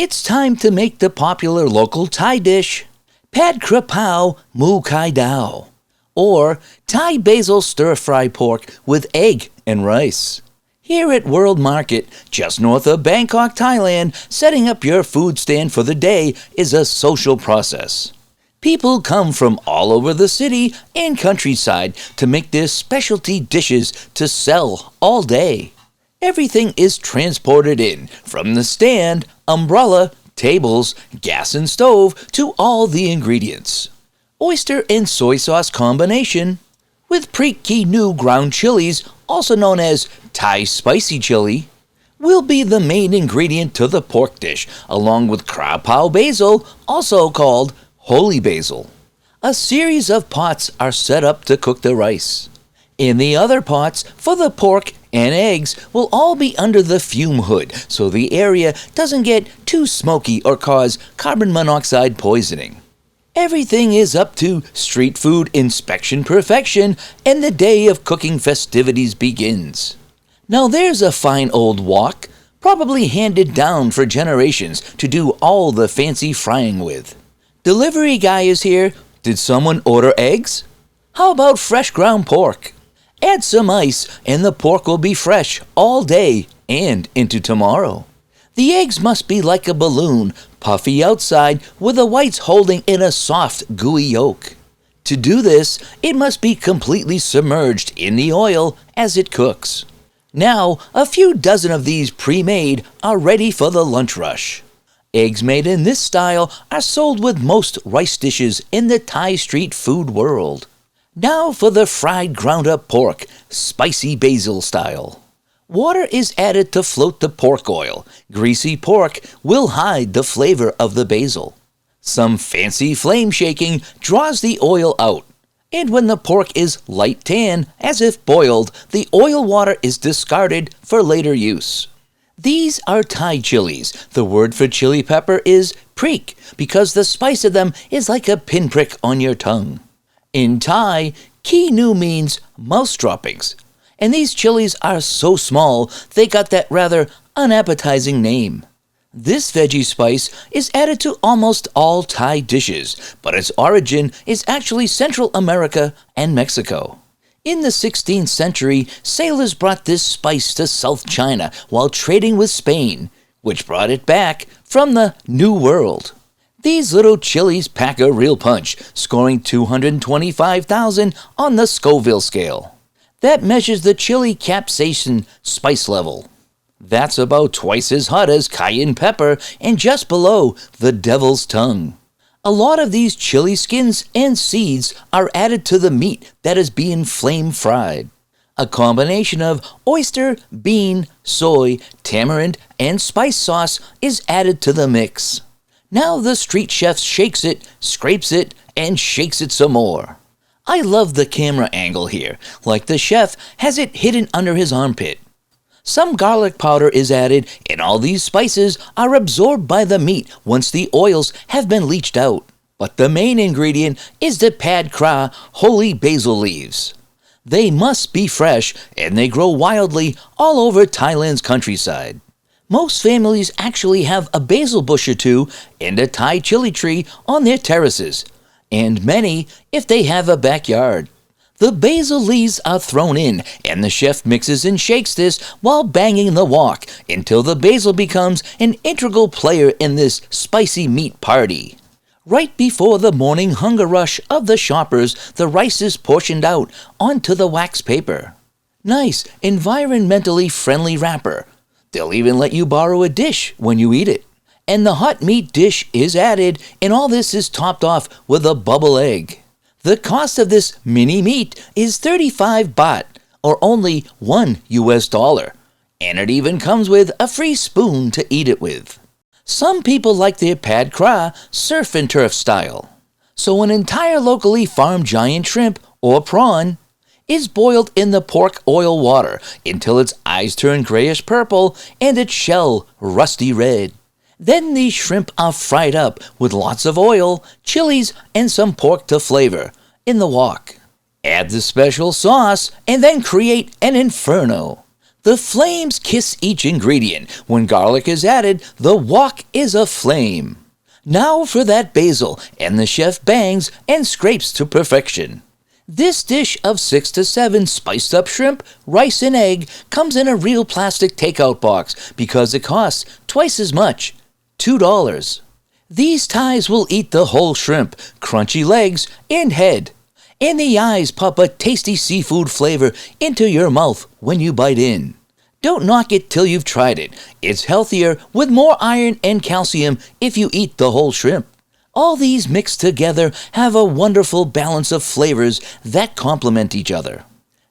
It's time to make the popular local Thai dish, Pad Kra Pao Mu Kai Dao, or Thai basil stir-fry pork with egg and rice. Here at World Market, just north of Bangkok, Thailand, setting up your food stand for the day is a social process. People come from all over the city and countryside to make their specialty dishes to sell all day. Everything is transported in, from the stand, umbrella, tables, gas and stove, to all the ingredients. Oyster and soy sauce combination with Preek Ki Nu ground chilies, also known as Thai spicy chili, will be the main ingredient to the pork dish, along with Kra Pao basil, also called holy basil. A series of pots are set up to cook the rice. In the other pots, for the pork and eggs, will all be under the fume hood, so the area doesn't get too smoky or cause carbon monoxide poisoning. Everything is up to street food inspection perfection, and the day of cooking festivities begins. Now there's a fine old wok, probably handed down for generations to do all the fancy frying with. Delivery guy is here. Did someone order eggs? How about fresh ground pork? Add some ice and the pork will be fresh all day and into tomorrow. The eggs must be like a balloon, puffy outside with the whites holding in a soft, gooey yolk. To do this, it must be completely submerged in the oil as it cooks. Now, a few dozen of these pre-made are ready for the lunch rush. Eggs made in this style are sold with most rice dishes in the Thai street food world. Now for the fried ground-up pork, spicy basil style. Water is added to float the pork oil. Greasy pork will hide the flavor of the basil. Some fancy flame shaking draws the oil out. And when the pork is light tan, as if boiled, the oil water is discarded for later use. These are Thai chilies. The word for chili pepper is preek, because the spice of them is like a pinprick on your tongue. In Thai, Ki Nu means mouse droppings. And these chilies are so small, they got that rather unappetizing name. This veggie spice is added to almost all Thai dishes, but its origin is actually Central America and Mexico. In the 16th century, sailors brought this spice to South China while trading with Spain, which brought it back from the New World. These little chilies pack a real punch, scoring 225,000 on the Scoville scale. That measures the chili capsaicin spice level. That's about twice as hot as cayenne pepper and just below the devil's tongue. A lot of these chili skins and seeds are added to the meat that is being flame fried. A combination of oyster, bean, soy, tamarind, and spice sauce is added to the mix. Now the street chef shakes it, scrapes it, and shakes it some more. I love the camera angle here, like the chef has it hidden under his armpit. Some garlic powder is added, and all these spices are absorbed by the meat once the oils have been leached out. But the main ingredient is the Pad Kra holy basil leaves. They must be fresh, and they grow wildly all over Thailand's countryside. Most families actually have a basil bush or two and a Thai chili tree on their terraces, and many if they have a backyard. The basil leaves are thrown in, and the chef mixes and shakes this while banging the wok until the basil becomes an integral player in this spicy meat party. Right before the morning hunger rush of the shoppers, the rice is portioned out onto the wax paper. Nice, environmentally friendly wrapper. They'll even let you borrow a dish when you eat it. And the hot meat dish is added, and all this is topped off with a bubble egg. The cost of this mini meat is 35 baht, or only $1, and it even comes with a free spoon to eat it with. Some people like their Pad Kra surf and turf style. So an entire locally farmed giant shrimp, or prawn, is boiled in the pork oil water until its eyes turn grayish purple and its shell rusty red. Then these shrimp are fried up with lots of oil, chilies, and some pork to flavor in the wok. Add the special sauce and then create an inferno. The flames kiss each ingredient. When garlic is added, the wok is aflame. Now for that basil, and the chef bangs and scrapes to perfection. This dish of 6 to 7 spiced up shrimp, rice, and egg comes in a real plastic takeout box because it costs twice as much, $2. These Thais will eat the whole shrimp, crunchy legs, and head. And the eyes pop a tasty seafood flavor into your mouth when you bite in. Don't knock it till you've tried it. It's healthier with more iron and calcium if you eat the whole shrimp. All these mixed together have a wonderful balance of flavors that complement each other.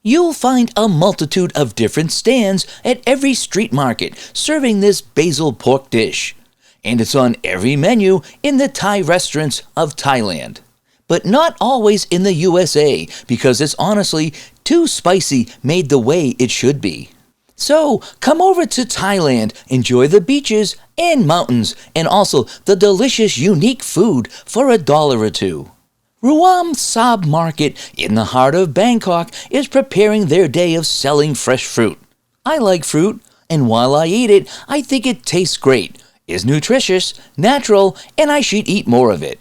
You'll find a multitude of different stands at every street market serving this basil pork dish. And it's on every menu in the Thai restaurants of Thailand. But not always in the USA because it's honestly too spicy made the way it should be. So come over to Thailand, enjoy the beaches and mountains, and also the delicious unique food for $1 or $2. Ruam Sab Market in the heart of Bangkok is preparing their day of selling fresh fruit. I like fruit, and while I eat it, I think it tastes great, is nutritious, natural, and I should eat more of it.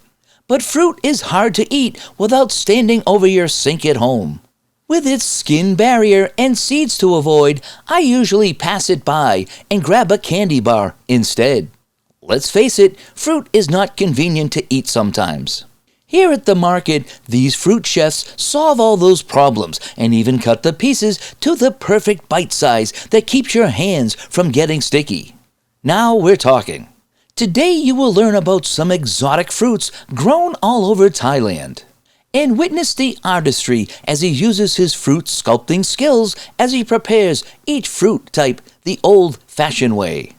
But fruit is hard to eat without standing over your sink at home. With its skin barrier and seeds to avoid, I usually pass it by and grab a candy bar instead. Let's face it, fruit is not convenient to eat sometimes. Here at the market, these fruit chefs solve all those problems and even cut the pieces to the perfect bite size that keeps your hands from getting sticky. Now we're talking. Today you will learn about some exotic fruits grown all over Thailand. And witness the artistry as he uses his fruit sculpting skills as he prepares each fruit type the old-fashioned way.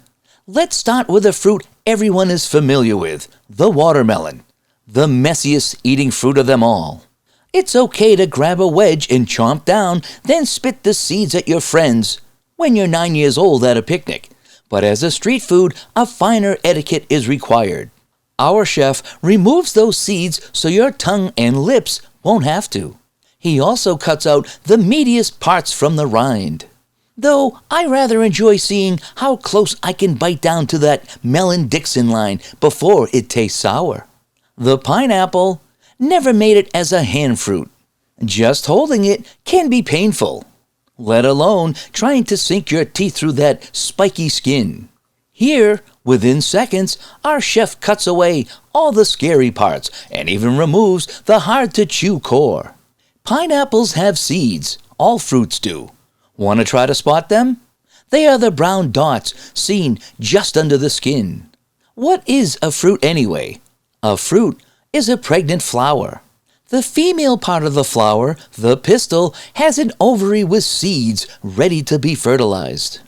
Let's start with a fruit everyone is familiar with, the watermelon, the messiest eating fruit of them all. It's okay to grab a wedge and chomp down, then spit the seeds at your friends when you're 9 years old at a picnic. But as a street food, a finer etiquette is required. Our chef removes those seeds so your tongue and lips won't have to. He also cuts out the meatiest parts from the rind. Though I rather enjoy seeing how close I can bite down to that melon-Dixon line before it tastes sour. The pineapple never made it as a hand fruit. Just holding it can be painful, let alone trying to sink your teeth through that spiky skin. Here, within seconds, our chef cuts away all the scary parts and even removes the hard-to-chew core. Pineapples have seeds. All fruits do. Want to try to spot them? They are the brown dots seen just under the skin. What is a fruit anyway? A fruit is a pregnant flower. The female part of the flower, the pistil, has an ovary with seeds ready to be fertilized.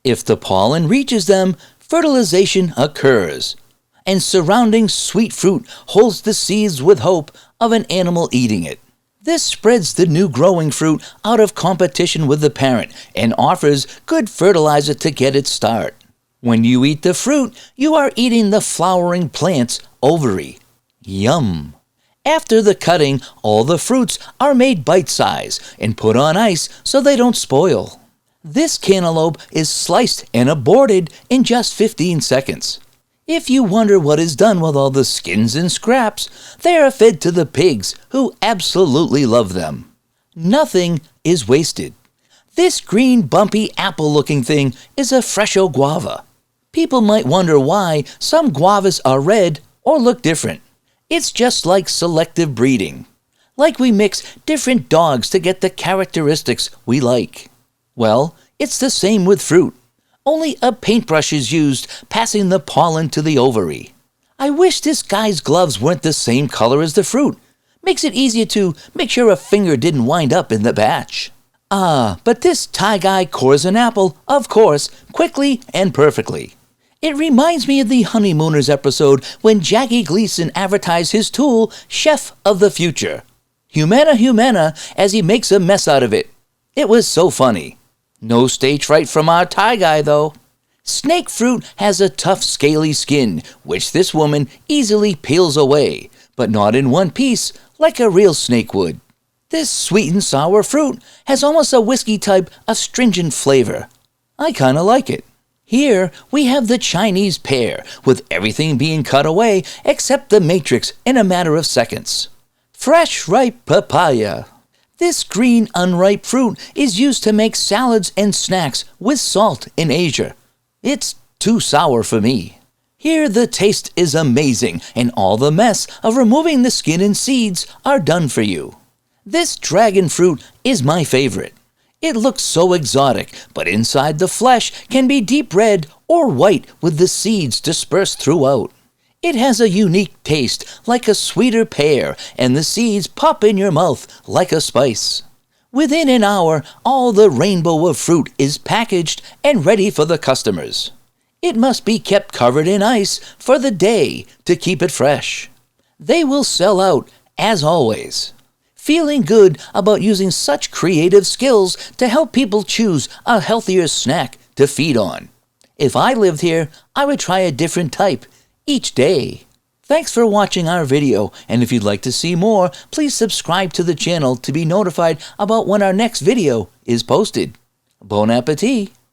If the pollen reaches them, fertilization occurs, and surrounding sweet fruit holds the seeds with hope of an animal eating it. This spreads the new growing fruit out of competition with the parent and offers good fertilizer to get its start. When you eat the fruit, you are eating the flowering plant's ovary. Yum! After the cutting, all the fruits are made bite-size and put on ice so they don't spoil. This cantaloupe is sliced and aborted in just 15 seconds. If you wonder what is done with all the skins and scraps, they are fed to the pigs, who absolutely love them. Nothing is wasted. This green, bumpy, apple-looking thing is a fresco guava. People might wonder why some guavas are red or look different. It's just like selective breeding. Like we mix different dogs to get the characteristics we like. Well, it's the same with fruit. Only a paintbrush is used, passing the pollen to the ovary. I wish this guy's gloves weren't the same color as the fruit. Makes it easier to make sure a finger didn't wind up in the batch. But this Thai guy cores an apple, of course, quickly and perfectly. It reminds me of the Honeymooners episode when Jackie Gleason advertised his tool, Chef of the Future. Humana humana, as he makes a mess out of it. It was so funny. No stage fright from our Thai guy, though. Snake fruit has a tough, scaly skin, which this woman easily peels away, but not in one piece like a real snake would. This sweet and sour fruit has almost a whiskey type astringent flavor. I kinda like it. Here we have the Chinese pear, with everything being cut away except the matrix in a matter of seconds. Fresh ripe papaya. This green unripe fruit is used to make salads and snacks with salt in Asia. It's too sour for me. Here the taste is amazing, and all the mess of removing the skin and seeds are done for you. This dragon fruit is my favorite. It looks so exotic, but inside the flesh can be deep red or white with the seeds dispersed throughout. It has a unique taste, like a sweeter pear, and the seeds pop in your mouth like a spice. Within an hour, all the rainbow of fruit is packaged and ready for the customers. It must be kept covered in ice for the day to keep it fresh. They will sell out, as always. Feeling good about using such creative skills to help people choose a healthier snack to feed on. If I lived here, I would try a different type each day. Thanks for watching our video, and if you'd like to see more, please subscribe to the channel to be notified about when our next video is posted. Bon appetit!